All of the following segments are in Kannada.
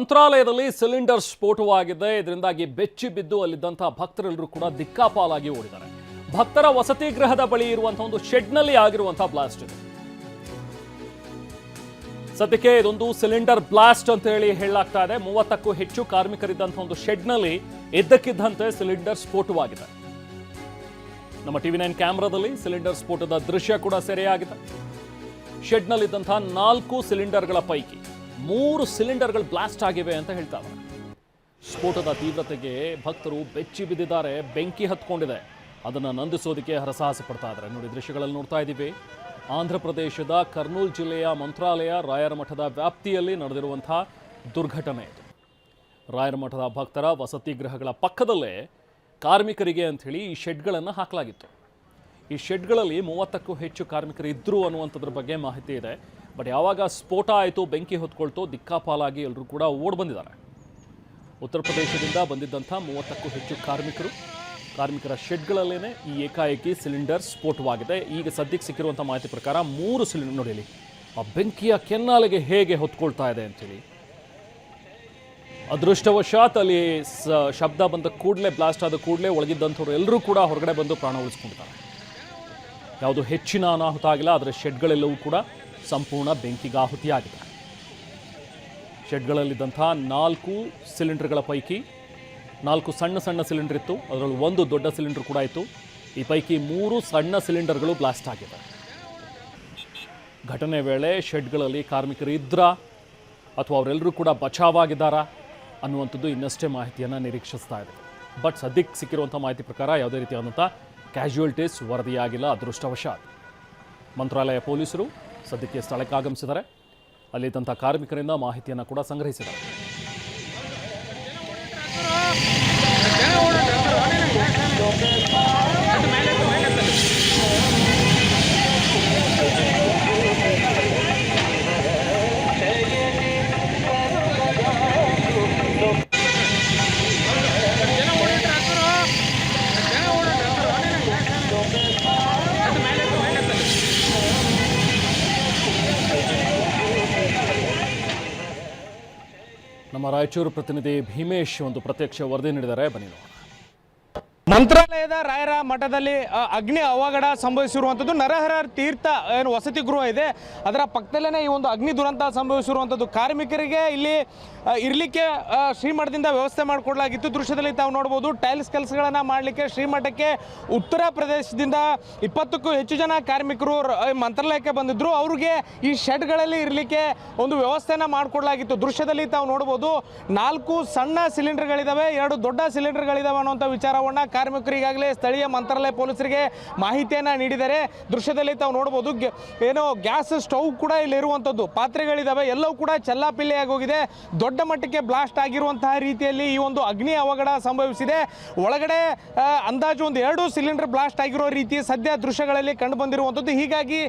ಮಂತ್ರಾಲಯದಲ್ಲಿ ಸಿಲಿಂಡರ್ ಸ್ಫೋಟವಾಗಿದೆ. ಇದರಿಂದಾಗಿ ಬೆಚ್ಚಿ ಬಿದ್ದು ಅಲ್ಲಿದ್ದಂತಹ ಭಕ್ತರೆಲ್ಲರೂ ಕೂಡ ದಿಕ್ಕಾಪಾಲಾಗಿ ಓಡಿದ್ದಾರೆ. ಭಕ್ತರ ವಸತಿ ಗೃಹದ ಬಳಿ ಇರುವಂತಹ ಒಂದು ಶೆಡ್ನಲ್ಲಿ ಆಗಿರುವಂತಹ ಬ್ಲಾಸ್ಟ್ ಇದೆ. ಸದ್ಯಕ್ಕೆ ಇದೊಂದು ಸಿಲಿಂಡರ್ ಬ್ಲಾಸ್ಟ್ ಅಂತ ಹೇಳಿ ಹೇಳಲಾಗ್ತಾ ಇದೆ. 30ಕ್ಕೂ ಹೆಚ್ಚು ಕಾರ್ಮಿಕರಿದ್ದಂತಹ ಒಂದು ಶೆಡ್ನಲ್ಲಿ ಇದ್ದಕ್ಕಿದ್ದಂತೆ ಸಿಲಿಂಡರ್ ಸ್ಫೋಟವಾಗಿದೆ. ನಮ್ಮ TV9 ಕ್ಯಾಮೆರಾದಲ್ಲಿ ಸಿಲಿಂಡರ್ ಸ್ಫೋಟದ ದೃಶ್ಯ ಕೂಡ ಸೆರೆಯಾಗಿದೆ. ಶೆಡ್ನಲ್ಲಿದ್ದಂತಹ 4 ಸಿಲಿಂಡರ್ಗಳ ಪೈಕಿ 3 ಸಿಲಿಂಡರ್ಗಳು ಬ್ಲಾಸ್ಟ್ ಆಗಿವೆ ಅಂತ ಹೇಳ್ತಾರೆ. ಸ್ಫೋಟದ ತೀವ್ರತೆಗೆ ಭಕ್ತರು ಬೆಚ್ಚಿ ಬಿದ್ದಿದ್ದಾರೆ. ಬೆಂಕಿ ಹತ್ಕೊಂಡಿದೆ. ಅದನ್ನು ನಂದಿಸೋದಕ್ಕೆ ಹರಸಾಹಸ ಪಡ್ತಾ ಇದ್ದಾರೆ. ನೋಡಿ, ದೃಶ್ಯಗಳಲ್ಲಿ ನೋಡ್ತಾ ಇದ್ದೀವಿ. ಆಂಧ್ರ ಪ್ರದೇಶದ ಕರ್ನೂಲ್ ಜಿಲ್ಲೆಯ ಮಂತ್ರಾಲಯ ರಾಯರ ಮಠದ ವ್ಯಾಪ್ತಿಯಲ್ಲಿ ನಡೆದಿರುವಂತಹ ದುರ್ಘಟನೆ ಇದು. ರಾಯರ ಮಠದ ಭಕ್ತರ ವಸತಿ ಗೃಹಗಳ ಪಕ್ಕದಲ್ಲೇ ಕಾರ್ಮಿಕರಿಗೆ ಅಂಥೇಳಿ ಈ ಶೆಡ್ಗಳನ್ನು ಹಾಕಲಾಗಿತ್ತು. ಈ ಶೆಡ್ಗಳಲ್ಲಿ 30ಕ್ಕೂ ಹೆಚ್ಚು ಕಾರ್ಮಿಕರು ಇದ್ದರು ಅನ್ನುವಂಥದ್ರ ಬಗ್ಗೆ ಮಾಹಿತಿ ಇದೆ. ಬಟ್ ಯಾವಾಗ ಸ್ಫೋಟ ಆಯಿತು, ಬೆಂಕಿ ಹೊತ್ಕೊಳ್ತು, ದಿಕ್ಕಾಪಾಲಾಗಿ ಎಲ್ಲರೂ ಕೂಡ ಓಡ್ ಬಂದಿದ್ದಾರೆ. ಉತ್ತರ ಪ್ರದೇಶದಿಂದ ಬಂದಿದ್ದಂಥ 30ಕ್ಕೂ ಹೆಚ್ಚು ಕಾರ್ಮಿಕರ ಶೆಡ್ಗಳಲ್ಲೇನೆ ಈ ಏಕಾಏಕಿ ಸಿಲಿಂಡರ್ ಸ್ಫೋಟವಾಗಿದೆ. ಈಗ ಸದ್ಯಕ್ಕೆ ಸಿಕ್ಕಿರುವಂಥ ಮಾಹಿತಿ ಪ್ರಕಾರ 3 ಸಿಲಿಂಡರ್ ನೋಡಿ, ಆ ಬೆಂಕಿಯ ಕೆನ್ನಾಲೆಗೆ ಹೇಗೆ ಹೊತ್ಕೊಳ್ತಾ ಇದೆ ಅಂತೇಳಿ. ಅದೃಷ್ಟವಶಾತ್ ಅಲ್ಲಿ ಶಬ್ದ ಬಂದ ಕೂಡಲೇ, ಬ್ಲಾಸ್ಟ್ ಆದ ಕೂಡಲೇ ಒಳಗಿದ್ದಂಥವ್ರು ಎಲ್ಲರೂ ಕೂಡ ಹೊರಗಡೆ ಬಂದು ಪ್ರಾಣ ಉಳಿಸ್ಕೊಂಡಿದ್ದಾರೆ. ಯಾವುದು ಹೆಚ್ಚಿನ ಅನಾಹುತ ಆಗಿಲ್ಲ, ಆದರೆ ಶೆಡ್ಗಳೆಲ್ಲವೂ ಕೂಡ ಸಂಪೂರ್ಣ ಬೆಂಕಿಗಾಹುತಿಯಾಗಿದೆ. ಶೆಡ್ಗಳಲ್ಲಿದ್ದಂಥ 4 ಸಿಲಿಂಡರ್ಗಳ ಪೈಕಿ 4 ಸಣ್ಣ ಸಿಲಿಂಡರ್ ಇತ್ತು. ಅದರಲ್ಲಿ 1 ದೊಡ್ಡ ಸಿಲಿಂಡರ್ ಕೂಡ ಇತ್ತು. ಈ ಪೈಕಿ 3 ಸಣ್ಣ ಸಿಲಿಂಡರ್ಗಳು ಬ್ಲಾಸ್ಟ್ ಆಗಿದೆ. ಘಟನೆ ವೇಳೆ ಶೆಡ್ಗಳಲ್ಲಿ ಕಾರ್ಮಿಕರು ಇದ್ರಾ ಅಥವಾ ಅವರೆಲ್ಲರೂ ಕೂಡ ಬಚಾವಾಗಿದ್ದಾರಾ ಅನ್ನುವಂಥದ್ದು ಇನ್ನಷ್ಟೇ ಮಾಹಿತಿಯನ್ನು ನಿರೀಕ್ಷಿಸ್ತಾ ಇದೆ. ಬಟ್ ಸದ್ಯಕ್ಕೆ ಸಿಕ್ಕಿರುವಂಥ ಮಾಹಿತಿ ಪ್ರಕಾರ ಯಾವುದೇ ರೀತಿಯಾದಂಥ ಕ್ಯಾಶುಯಲ್ಟೀಸ್ ವರದಿಯಾಗಿಲ್ಲ, ಅದೃಷ್ಟವಶಾತ್. ಮಂತ್ರಾಲಯ ಪೊಲೀಸರು ಸದ್ಯಕ್ಕೆ ಸ್ಥಳಕ್ಕೆ ಆಗಮಿಸಿದ್ದಾರೆ. ಅಲ್ಲಿದ್ದಂಥ ಕಾರ್ಮಿಕರಿಂದ ಮಾಹಿತಿಯನ್ನು ಕೂಡ ಸಂಗ್ರಹಿಸಿದ್ದಾರೆ. ನಮ್ಮ ರಾಯಚೂರು ಪ್ರತಿನಿಧಿ ಭೀಮೇಶ್ ಒಂದು ಪ್ರತ್ಯಕ್ಷ ವರದಿ ನೀಡಿದ್ದಾರೆ, ಬನ್ನಿ ನೋಡೋಣ. ಮಂತ್ರಾಲಯದ ರಾಯರ ಮಠದಲ್ಲಿ ಅಗ್ನಿ ಅವಘಡ ಸಂಭವಿಸಿರುವಂಥದ್ದು. ನರಹರ ತೀರ್ಥ ಏನು ವಸತಿ ಗೃಹ ಇದೆ, ಅದರ ಪಕ್ಕದಲ್ಲೇ ಈ ಒಂದು ಅಗ್ನಿ ದುರಂತ ಸಂಭವಿಸಿರುವಂಥದ್ದು. ಕಾರ್ಮಿಕರಿಗೆ ಇಲ್ಲಿ ಇರಲಿಕ್ಕೆ ಶ್ರೀಮಠದಿಂದ ವ್ಯವಸ್ಥೆ ಮಾಡಿಕೊಡಲಾಗಿತ್ತು. ದೃಶ್ಯದಲ್ಲಿ ತಾವು ನೋಡ್ಬೋದು. ಟೈಲ್ಸ್ ಕೆಲಸಗಳನ್ನು ಮಾಡಲಿಕ್ಕೆ ಶ್ರೀಮಠಕ್ಕೆ ಉತ್ತರ ಪ್ರದೇಶದಿಂದ 20ಕ್ಕೂ ಹೆಚ್ಚು ಜನ ಕಾರ್ಮಿಕರು ಮಂತ್ರಾಲಯಕ್ಕೆ ಬಂದಿದ್ದರು. ಅವ್ರಿಗೆ ಈ ಶೆಡ್ಗಳಲ್ಲಿ ಇರಲಿಕ್ಕೆ ಒಂದು ವ್ಯವಸ್ಥೆನ ಮಾಡಿಕೊಡಲಾಗಿತ್ತು. ದೃಶ್ಯದಲ್ಲಿ ತಾವು ನೋಡ್ಬೋದು. 4 ಸಣ್ಣ ಸಿಲಿಂಡರ್ಗಳಿದ್ದಾವೆ, 2 ದೊಡ್ಡ ಸಿಲಿಂಡರ್ಗಳಿದ್ದಾವೆ ಅನ್ನುವಂಥ ವಿಚಾರವನ್ನು ಕಾರ್ಮಿಕರು ಈಗಾಗಲೇ ಸ್ಥಳೀಯ ಮಂತ್ರಾಲಯ ಪೊಲೀಸರಿಗೆ ಮಾಹಿತಿಯನ್ನು ನೀಡಿದ್ದಾರೆ. ದೃಶ್ಯದಲ್ಲಿ ತಾವು ನೋಡ್ಬೋದು. ಏನೋ ಗ್ಯಾಸ್ ಸ್ಟವ್ ಕೂಡ ಇಲ್ಲಿ ಇರುವಂಥದ್ದು, ಪಾತ್ರೆಗಳಿದ್ದಾವೆ, ಎಲ್ಲವೂ ಕೂಡ ಚೆಲ್ಲಾಪಿಲ್ಲಿಯಾಗಿ ಹೋಗಿದೆ. ದೊಡ್ಡ ಮಟ್ಟಕ್ಕೆ ಬ್ಲಾಸ್ಟ್ ಆಗಿರುವಂತಹ ರೀತಿಯಲ್ಲಿ ಈ ಒಂದು ಅಗ್ನಿ ಅವಘಡ ಸಂಭವಿಸಿದೆ. ಒಳಗಡೆ ಅಂದಾಜು ಒಂದು 2 ಸಿಲಿಂಡರ್ ಬ್ಲಾಸ್ಟ್ ಆಗಿರೋ ರೀತಿ ಸದ್ಯ ದೃಶ್ಯಗಳಲ್ಲಿ ಕಂಡು ಬಂದಿರುವಂಥದ್ದು. ಹೀಗಾಗಿ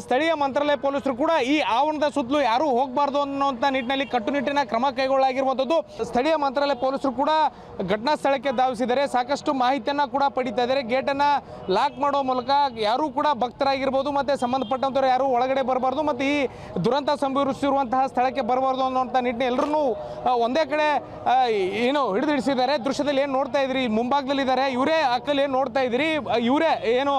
ಸ್ಥಳೀಯ ಮಂತ್ರಾಲಯ ಪೊಲೀಸರು ಕೂಡ ಈ ಆವರಣದ ಸುತ್ತಲೂ ಯಾರೂ ಹೋಗಬಾರ್ದು ಅನ್ನುವಂಥ ನಿಟ್ಟಿನಲ್ಲಿ ಕಟ್ಟುನಿಟ್ಟಿನ ಕ್ರಮ ಕೈಗೊಳ್ಳಲಾಗಿರುವಂಥದ್ದು. ಸ್ಥಳೀಯ ಮಂತ್ರಾಲಯ ಪೊಲೀಸರು ಕೂಡ ಘಟನಾ ಸ್ಥಳಕ್ಕೆ ಧಾವಿಸಿದ್ದಾರೆ. ಸಾಕಷ್ಟು ಮಾಹಿತಿಯನ್ನು ಕೂಡ ಪಡಿತಾ ಇದ್ದಾರೆ. ಗೇಟನ್ನು ಲಾಕ್ ಮಾಡೋ ಮೂಲಕ ಯಾರೂ ಕೂಡ ಭಕ್ತರಾಗಿರ್ಬೋದು ಮತ್ತು ಸಂಬಂಧಪಟ್ಟಂಥವ್ರು ಯಾರೂ ಒಳಗಡೆ ಬರಬಾರ್ದು ಮತ್ತು ಈ ದುರಂತ ಸಂಭವಿಸಿರುವಂತಹ ಸ್ಥಳಕ್ಕೆ ಬರಬಾರ್ದು ಅನ್ನುವಂಥ ನಿಟ್ಟಿನ ಎಲ್ಲರೂ ಒಂದೇ ಕಡೆ ಏನು ಹಿಡಿದಿಡಿಸಿದ್ದಾರೆ. ದೃಶ್ಯದಲ್ಲಿ ಏನು ನೋಡ್ತಾ ಇದ್ರಿ, ಮುಂಭಾಗದಲ್ಲಿದ್ದಾರೆ ಇವರೇ, ಅಕ್ಕಲ್ಲಿ ಏನು ನೋಡ್ತಾ ಇದ್ದೀರಿ ಇವರೇ ಏನು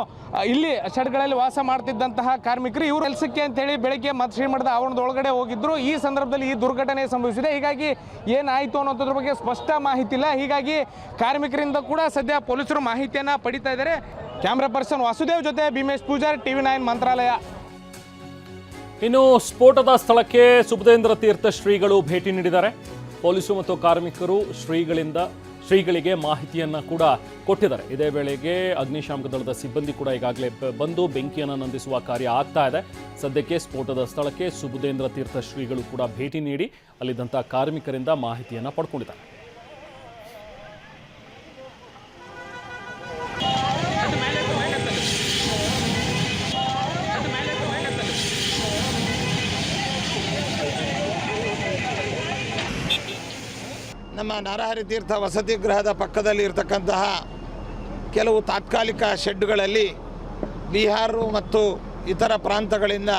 ಇಲ್ಲಿ ಶೆಡ್ಗಳಲ್ಲಿ ವಾಸ ಮಾಡ್ತಿದ್ದಂತಹ ಕಾರ್ಮಿಕರು. ಇವರು ಕೆಲಸಕ್ಕೆ ಅಂತೇಳಿ ಬೆಳಗ್ಗೆ ಮತ್ತು ಶ್ರೀಮಠದ ಆವರಣದ ಒಳಗಡೆ ಹೋಗಿದ್ರು. ಈ ಸಂದರ್ಭದಲ್ಲಿ ಈ ದುರ್ಘಟನೆ ಸಂಭವಿಸಿದೆ. ಹೀಗಾಗಿ ಏನಾಯಿತು ಅನ್ನೋದ್ರ ಬಗ್ಗೆ ಸ್ಪಷ್ಟ ಮಾಹಿತಿ ಇಲ್ಲ. ಹೀಗಾಗಿ ಕಾರ್ಮಿಕರಿಂದ ಕೂಡ ಸದ್ಯ ಪೊಲೀಸರು ಮಾಹಿತಿಯನ್ನು ಪಡಿತಾ ಇದ್ದಾರೆ. ಕ್ಯಾಮ್ರಾ ಪರ್ಸನ್ ವಾಸುದೇವ್ ಜೊತೆ ಭೀಮೇಶ್ ಪೂಜಾರ್, TV9 ಮಂತ್ರಾಲಯ. ಇನ್ನು ಸ್ಫೋಟದ ಸ್ಥಳಕ್ಕೆ ಸುಬುಧೇಂದ್ರ ತೀರ್ಥ ಶ್ರೀಗಳು ಭೇಟಿ ನೀಡಿದ್ದಾರೆ. ಪೊಲೀಸರು ಮತ್ತು ಕಾರ್ಮಿಕರು ಶ್ರೀಗಳಿಗೆ ಮಾಹಿತಿಯನ್ನು ಕೂಡ ಕೊಟ್ಟಿದ್ದಾರೆ. ಇದೇ ವೇಳೆಗೆ ಅಗ್ನಿಶಾಮಕ ದಳದ ಸಿಬ್ಬಂದಿ ಕೂಡ ಈಗಾಗಲೇ ಬಂದು ಬೆಂಕಿಯನ್ನು ನಂದಿಸುವ ಕಾರ್ಯ ಆಗ್ತಾ ಇದೆ. ಸದ್ಯಕ್ಕೆ ಸ್ಫೋಟದ ಸ್ಥಳಕ್ಕೆ ಸುಬುಧೇಂದ್ರ ತೀರ್ಥ ಶ್ರೀಗಳು ಕೂಡ ಭೇಟಿ ನೀಡಿ ಅಲ್ಲಿದ್ದಂಥ ಕಾರ್ಮಿಕರಿಂದ ಮಾಹಿತಿಯನ್ನು ಪಡ್ಕೊಂಡಿದ್ದಾರೆ. ನಮ್ಮ ನರಹರಿ ತೀರ್ಥ ವಸತಿ ಗೃಹದ ಪಕ್ಕದಲ್ಲಿ ಇರತಕ್ಕಂತಹ ಕೆಲವು ತಾತ್ಕಾಲಿಕ ಶೆಡ್ಗಳಲ್ಲಿ ಬಿಹಾರ ಮತ್ತು ಇತರ ಪ್ರಾಂತಗಳಿಂದ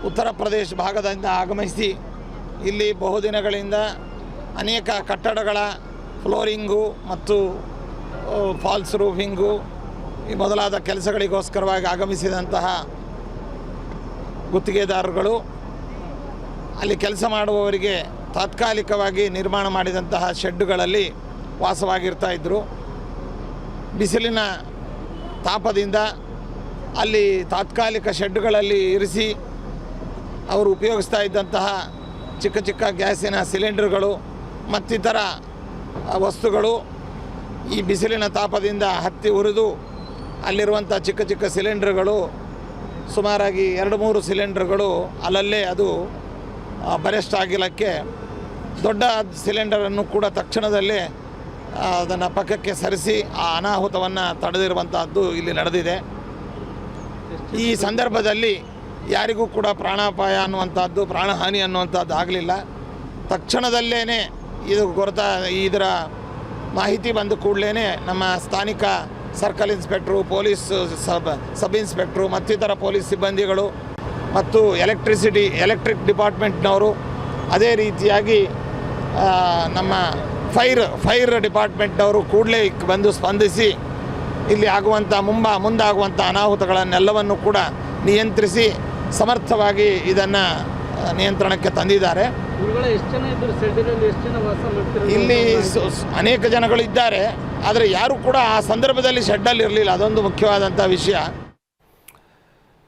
ಉತ್ತರ ಪ್ರದೇಶ ಭಾಗದಿಂದ ಆಗಮಿಸಿ ಇಲ್ಲಿ ಬಹುದಿನಗಳಿಂದ ಅನೇಕ ಕಟ್ಟಡಗಳ ಫ್ಲೋರಿಂಗು ಮತ್ತು ಫಾಲ್ಸ್ ರೂಫಿಂಗು ಈ ಮೊದಲಾದ ಕೆಲಸಗಳಿಗೋಸ್ಕರವಾಗಿ ಆಗಮಿಸಿದಂತಹ ಗುತ್ತಿಗೆದಾರರುಗಳು ಅಲ್ಲಿ ಕೆಲಸ ಮಾಡುವವರಿಗೆ ತಾತ್ಕಾಲಿಕವಾಗಿ ನಿರ್ಮಾಣ ಮಾಡಿದಂತಹ ಶೆಡ್ಡುಗಳಲ್ಲಿ ವಾಸವಾಗಿರ್ತಾ ಇದ್ದರು. ಬಿಸಿಲಿನ ತಾಪದಿಂದ ಅಲ್ಲಿ ತಾತ್ಕಾಲಿಕ ಶೆಡ್ಡುಗಳಲ್ಲಿ ಇರಿಸಿ ಅವರು ಉಪಯೋಗಿಸ್ತಾ ಇದ್ದಂತಹ ಚಿಕ್ಕ ಚಿಕ್ಕ ಗ್ಯಾಸಿನ ಸಿಲಿಂಡರ್ಗಳು ಮತ್ತಿತರ ವಸ್ತುಗಳು ಈ ಬಿಸಿಲಿನ ತಾಪದಿಂದ ಹತ್ತಿ ಉರಿದು ಅಲ್ಲಿರುವಂಥ ಚಿಕ್ಕ ಚಿಕ್ಕ ಸಿಲಿಂಡರ್ಗಳು ಸುಮಾರಾಗಿ 2-3 ಸಿಲಿಂಡರ್ಗಳು ಅಲ್ಲಲ್ಲೇ ಅದು ಬರೆಸ್ಟ್ ಆಗಿಲ್ಲಕ್ಕೆ ದೊಡ್ಡ ಸಿಲಿಂಡರನ್ನು ಕೂಡ ತಕ್ಷಣದಲ್ಲೇ ಅದನ್ನು ಪಕ್ಕಕ್ಕೆ ಸರಿಸಿ ಆ ಅನಾಹುತವನ್ನು ತಡೆದಿರುವಂಥದ್ದು ಇಲ್ಲಿ ನಡೆದಿದೆ. ಈ ಸಂದರ್ಭದಲ್ಲಿ ಯಾರಿಗೂ ಕೂಡ ಪ್ರಾಣಾಪಾಯ ಅನ್ನುವಂಥದ್ದು, ಪ್ರಾಣಹಾನಿ ಅನ್ನುವಂಥದ್ದು ಆಗಲಿಲ್ಲ. ತಕ್ಷಣದಲ್ಲೇ ಇದರ ಮಾಹಿತಿ ಬಂದ ಕೂಡಲೇ ನಮ್ಮ ಸ್ಥಾನಿಕ circle inspector, police sub inspector ಮತ್ತಿತರ ಪೊಲೀಸ್ ಸಿಬ್ಬಂದಿಗಳು ಮತ್ತು ಎಲೆಕ್ಟ್ರಿಕ್ ಡಿಪಾರ್ಟ್ಮೆಂಟ್ನವರು, ಅದೇ ರೀತಿಯಾಗಿ ನಮ್ಮ ಫೈರ್ ಡಿಪಾರ್ಟ್ಮೆಂಟ್ನವರು ಕೂಡಲೇ ಬಂದು ಸ್ಪಂದಿಸಿ ಇಲ್ಲಿ ಆಗುವಂಥ ಮುಂದಾಗುವಂಥ ಅನಾಹುತಗಳನ್ನೆಲ್ಲವನ್ನು ಕೂಡ ನಿಯಂತ್ರಿಸಿ ಸಮರ್ಥವಾಗಿ ಇದನ್ನು ನಿಯಂತ್ರಣಕ್ಕೆ ತಂದಿದ್ದಾರೆ. ಇಲ್ಲಿ ಅನೇಕ ಜನಗಳು ಇದ್ದಾರೆ, ಆದರೆ ಯಾರು ಕೂಡ ಆ ಸಂದರ್ಭದಲ್ಲಿ ಶೆಡ್ಡಲ್ಲಿ ಇರಲಿಲ್ಲ. ಅದೊಂದು ಮುಖ್ಯವಾದಂಥ ವಿಷಯ.